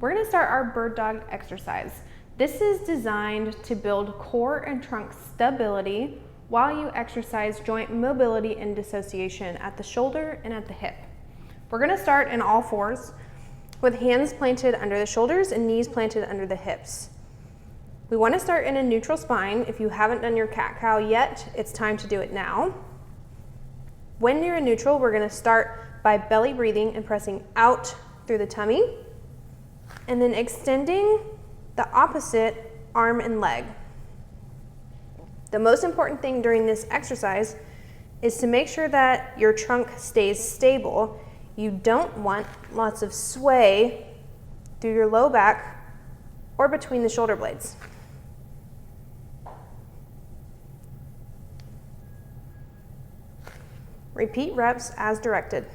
We're gonna start our bird dog exercise. This is designed to build core and trunk stability while you exercise joint mobility and dissociation at the shoulder and at the hip. We're gonna start in all fours with hands planted under the shoulders and knees planted under the hips. We wanna start in a neutral spine. If you haven't done your cat-cow yet, it's time to do it now. When you're in neutral, we're gonna start by belly breathing and pressing out through the tummy, and then extending the opposite arm and leg. The most important thing during this exercise is to make sure that your trunk stays stable. You don't want lots of sway through your low back or between the shoulder blades. Repeat reps as directed.